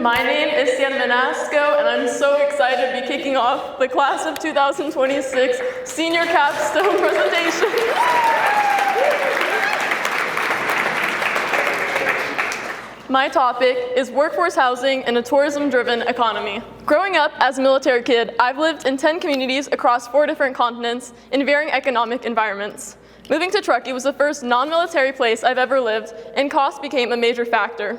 My name is Siena Menasco, and I'm so excited to be kicking off the class of 2026 senior capstone presentation. My topic is workforce housing in a tourism-driven economy. Growing up as a military kid, I've lived in 10 communities across 4 different continents in varying economic environments. Moving to Truckee was the first non-military place I've ever lived, and cost became a major factor.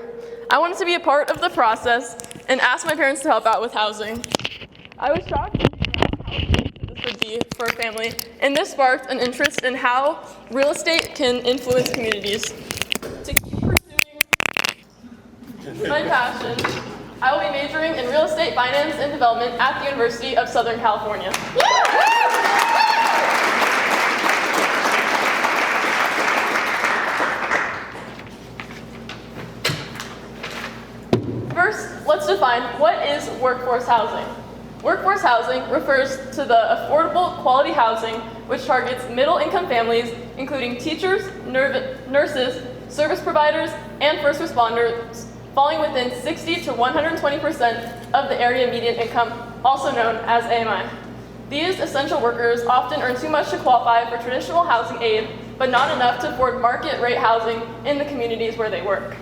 I wanted to be a part of the process and asked my parents to help out with housing. I was shocked to figure out how expensive this would be for a family, and this sparked an interest in how real estate can influence communities. To keep pursuing my passion, I will be majoring in real estate finance and development at the University of Southern California. First, let's define what is workforce housing. Workforce housing refers to the affordable quality housing which targets middle-income families, including teachers, nurses, service providers, and first responders, falling within 60 to 120% of the area median income, also known as AMI. These essential workers often earn too much to qualify for traditional housing aid, but not enough to afford market rate housing in the communities where they work.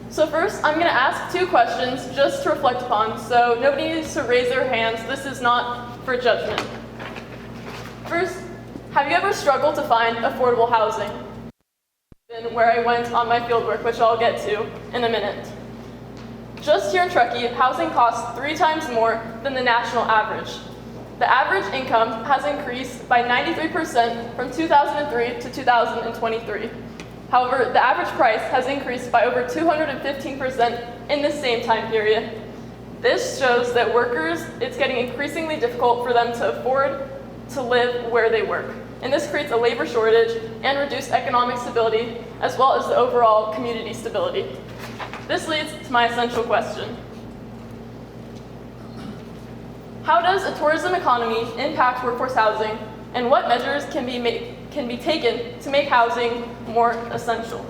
So first, I'm going to ask 2 questions just to reflect upon, so nobody needs to raise their hands. This is not for judgment. First, have you ever struggled to find affordable housing? Where I went on my fieldwork, which I'll get to in a minute. Just here in Truckee, housing costs 3 times more than the national average. The average income has increased by 93% from 2003 to 2023. However, the average price has increased by over 215% in the same time period. This shows that workers, it's getting increasingly difficult for them to afford to live where they work. And this creates a labor shortage and reduced economic stability, as well as the overall community stability. This leads to my essential question. How does a tourism economy impact workforce housing, and what measures can be taken to make housing more accessible?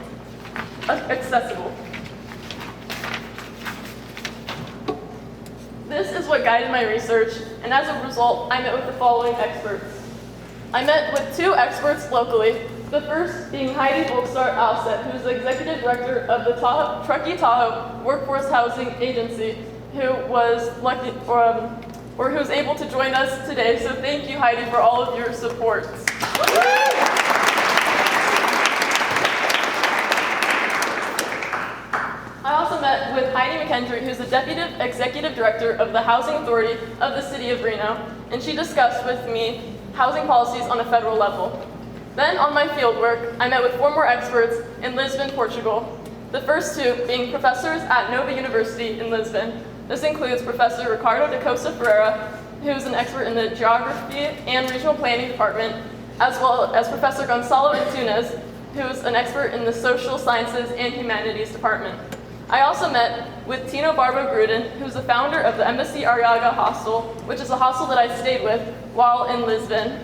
This is what guided my research, and as a result, I met with the following experts. I met with 2 experts locally, the first being Heidi Volksart-Alstedt, who is the executive director of the Truckee Tahoe Workforce Housing Agency, who was lucky, or who was able to join us today. So thank you, Heidi, for all of your support. I also met with Heidi McKendry, who's the Deputy Executive Director of the Housing Authority of the City of Reno, and she discussed with me housing policies on a federal level. Then on my fieldwork, I met with 4 more experts in Lisbon, Portugal. The first 2 being professors at Nova University in Lisbon. This includes Professor Ricardo da Costa Ferreira, who's an expert in the Geography and Regional Planning Department, as well as Professor Gonzalo Antunes, who's an expert in the Social Sciences and Humanities Department. I also met with Tino Barbo Gruden, who's the founder of the Embassy Arriaga Hostel, which is a hostel that I stayed with while in Lisbon.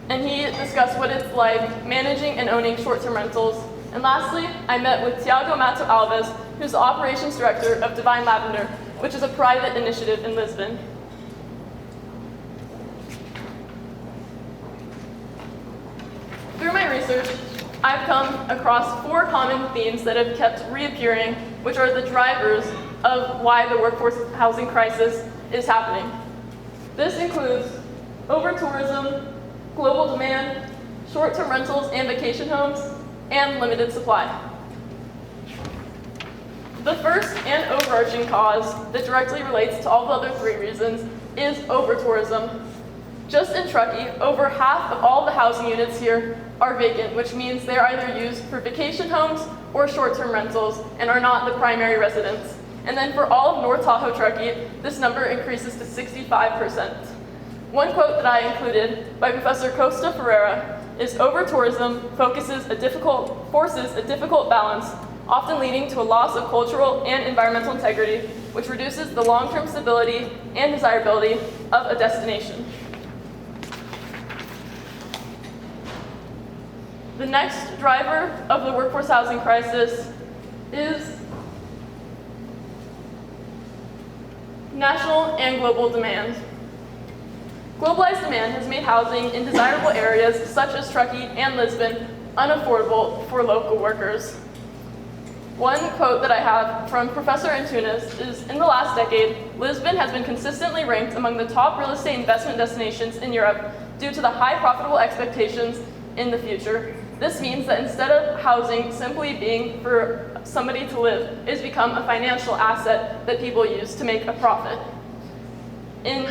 And he discussed what it's like managing and owning short-term rentals. And lastly, I met with Tiago Mato Alves, who's the operations director of Divine Lavender, which is a private initiative in Lisbon. Through my research, I've come across 4 common themes that have kept reappearing, which are the drivers of why the workforce housing crisis is happening. This includes over-tourism, global demand, short-term rentals and vacation homes, and limited supply. The first and overarching cause that directly relates to all the other 3 reasons is over-tourism. Just in Truckee, over half of all the housing units here are vacant, which means they're either used for vacation homes or short-term rentals and are not the primary residence. And then for all of North Tahoe Truckee, this number increases to 65%. One quote that I included by Professor Costa Ferreira is, "Over-tourism forces a difficult balance, often leading to a loss of cultural and environmental integrity, which reduces the long-term stability and desirability of a destination." The next driver of the workforce housing crisis is national and global demand. Globalized demand has made housing in desirable areas such as Truckee and Lisbon unaffordable for local workers. One quote that I have from Professor Antunes is, "In the last decade, Lisbon has been consistently ranked among the top real estate investment destinations in Europe due to the high profitable expectations in the future. This means that instead of housing simply being for somebody to live, it has become a financial asset that people use to make a profit." In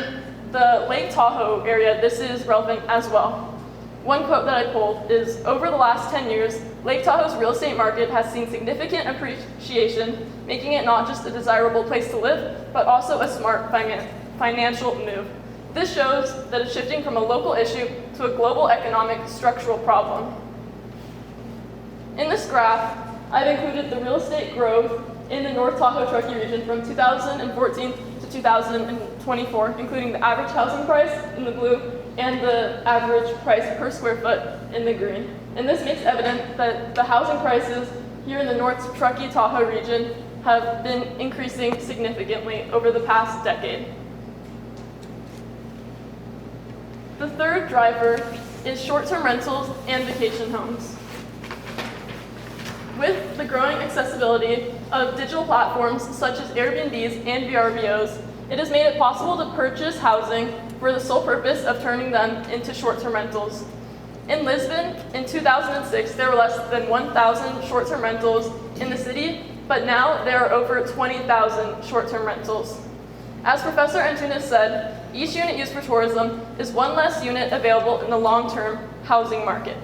the Lake Tahoe area, this is relevant as well. One quote that I pulled is, "Over the last 10 years, Lake Tahoe's real estate market has seen significant appreciation, making it not just a desirable place to live, but also a smart financial move. This shows that it's shifting from a local issue to a global economic structural problem." In this graph, I've included the real estate growth in the North Tahoe Truckee region from 2014 to 2024, including the average housing price in the blue and the average price per square foot in the green. And this makes evident that the housing prices here in the North Truckee Tahoe region have been increasing significantly over the past decade. The third driver is short-term rentals and vacation homes. With the growing accessibility of digital platforms such as Airbnbs and VRBOs, it has made it possible to purchase housing for the sole purpose of turning them into short-term rentals. In Lisbon, in 2006, there were less than 1,000 short-term rentals in the city, but now there are over 20,000 short-term rentals. As Professor Antunes said, each unit used for tourism is one less unit available in the long-term housing market.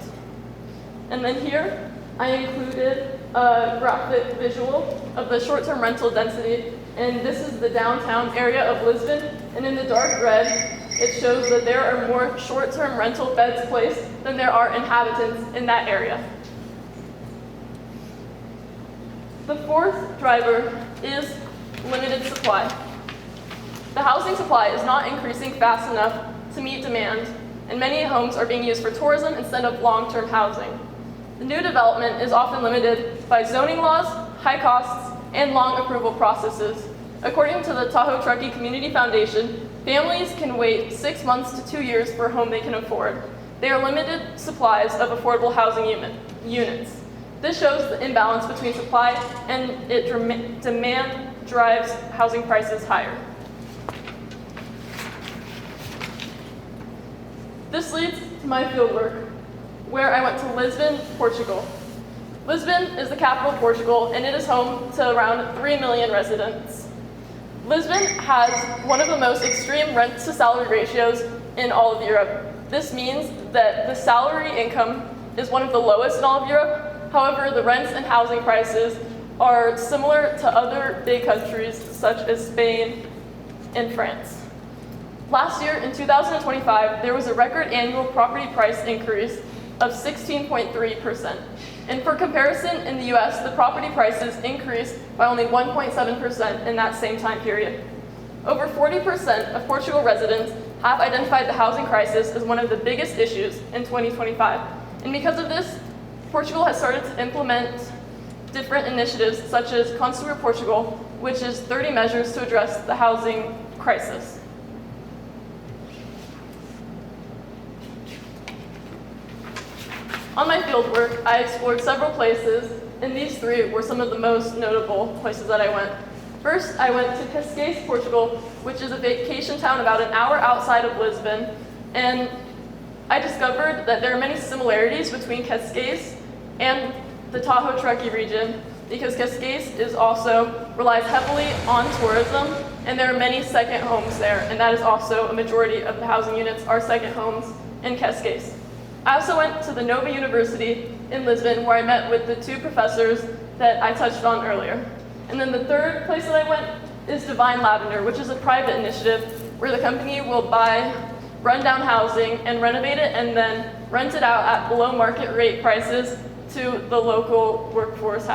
And then here, I included a graphic visual of the short-term rental density, and this is the downtown area of Lisbon, and in the dark red, it shows that there are more short-term rental beds placed than there are inhabitants in that area. The fourth driver is limited supply. The housing supply is not increasing fast enough to meet demand, and many homes are being used for tourism instead of long-term housing. The new development is often limited by zoning laws, high costs, and long approval processes. According to the Tahoe Truckee Community Foundation, families can wait 6 months to 2 years for a home they can afford. There are limited supplies of affordable housing units. This shows the imbalance between supply and demand drives housing prices higher. This leads to my fieldwork, where I went to Lisbon, Portugal. Lisbon is the capital of Portugal, and it is home to around 3 million residents. Lisbon has one of the most extreme rent-to-salary ratios in all of Europe. This means that the salary income is one of the lowest in all of Europe. However, the rents and housing prices are similar to other big countries such as Spain and France. Last year, in 2025, there was a record annual property price increase of 16.3%. And for comparison, in the US, the property prices increased by only 1.7% in that same time period. Over 40% of Portugal residents have identified the housing crisis as one of the biggest issues in 2025. And because of this, Portugal has started to implement different initiatives such as Construir Portugal, which is 30 measures to address the housing crisis. On my fieldwork, I explored several places, and these three were some of the most notable places that I went. First, I went to Cascais, Portugal, which is a vacation town about an hour outside of Lisbon, and I discovered that there are many similarities between Cascais and the Tahoe Truckee region, because Cascais relies heavily on tourism, and there are many second homes there, and that is also a majority of the housing units are second homes in Cascais. I also went to the Nova University in Lisbon, where I met with the two professors that I touched on earlier. And then the third place that I went is Divine Lavender, which is a private initiative where the company will buy rundown housing and renovate it and then rent it out at below market rate prices to the local workforce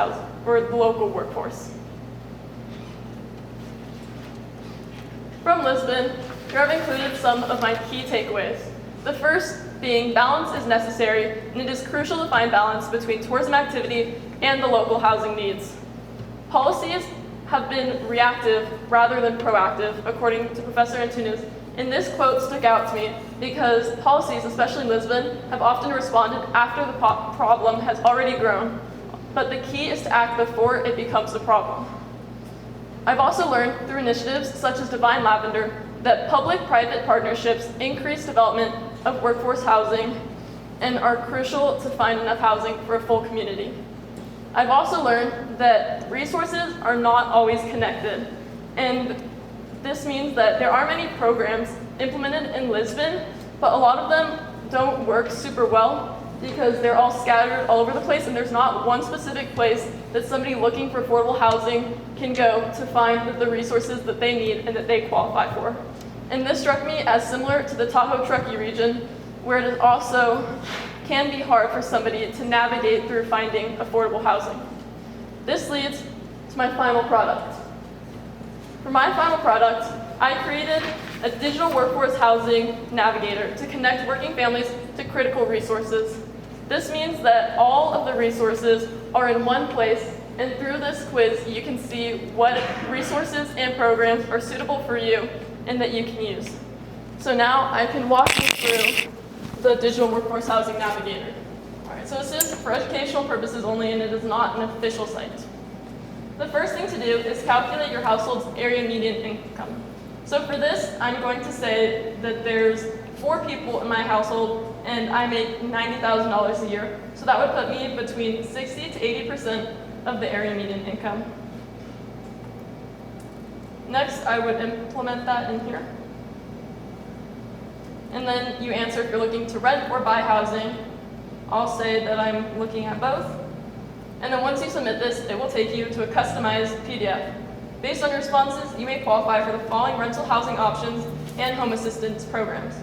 From Lisbon, here I've included some of my key takeaways. The first being balance is necessary, and it is crucial to find balance between tourism activity and the local housing needs. Policies have been reactive rather than proactive, according to Professor Antunes, and this quote stuck out to me because policies, especially in Lisbon, have often responded after the problem has already grown, but the key is to act before it becomes a problem. I've also learned through initiatives such as Divine Lavender that public-private partnerships increase development of workforce housing and are crucial to find enough housing for a full community. I've also learned that resources are not always connected, and this means that there are many programs implemented in Lisbon, but a lot of them don't work super well because they're all scattered all over the place, and there's not one specific place that somebody looking for affordable housing can go to find the resources that they need and that they qualify for. And this struck me as similar to the Tahoe Truckee region, where it is also can be hard for somebody to navigate through finding affordable housing. This leads to my final product. For my final product, I created a digital workforce housing navigator to connect working families to critical resources. This means that all of the resources are in one place, and through this quiz, you can see what resources and programs are suitable for you and that you can use. So now I can walk you through the digital workforce housing navigator. All right, so this is for educational purposes only, and it is not an official site. The first thing to do is calculate your household's area median income. So for this, I'm going to say that there's 4 people in my household, and I make $90,000 a year. So that would put me between 60 to 80% of the area median income. Next, I would implement that in here. And then you answer if you're looking to rent or buy housing. I'll say that I'm looking at both. And then once you submit this, it will take you to a customized PDF. Based on your responses, you may qualify for the following rental housing options and home assistance programs.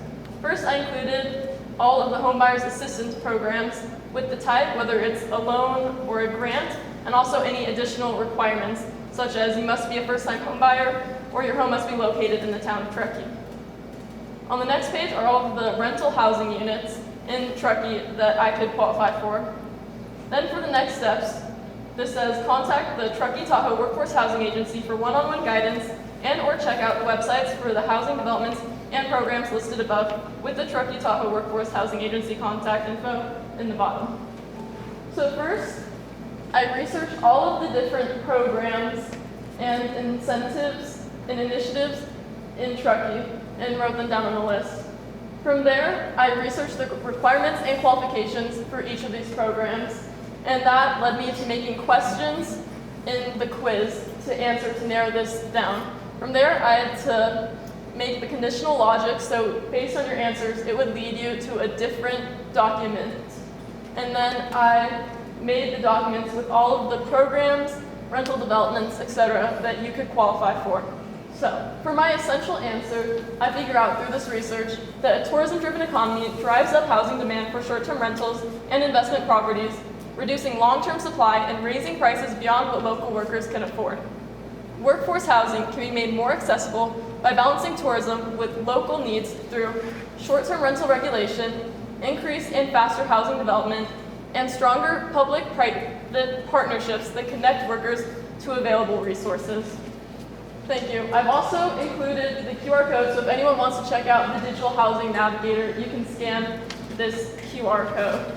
First, I included all of the home buyers assistance programs with the type, whether it's a loan or a grant, and also any additional requirements, such as you must be a first-time home buyer or your home must be located in the town of Truckee. On the next page are all of the rental housing units in Truckee that I could qualify for. Then for the next steps, this says contact the Truckee Tahoe Workforce Housing Agency for one-on-one guidance and or check out the websites for the housing developments and programs listed above with the Truckee Tahoe Workforce Housing Agency contact info in the bottom. So first, I researched all of the different programs and incentives and initiatives in Truckee and wrote them down on a list. From there, I researched the requirements and qualifications for each of these programs, and that led me to making questions in the quiz to answer to narrow this down. From there, I had to make the conditional logic, so based on your answers, it would lead you to a different document. And then I made the documents with all of the programs, rental developments, etc. that you could qualify for. So, for my essential answer, I figure out through this research that a tourism-driven economy drives up housing demand for short-term rentals and investment properties, reducing long-term supply and raising prices beyond what local workers can afford. Workforce housing can be made more accessible by balancing tourism with local needs through short-term rental regulation, increased and faster housing development, and stronger public-private partnerships that connect workers to available resources. Thank you. I've also included the QR code, so if anyone wants to check out the digital housing navigator, you can scan this QR code.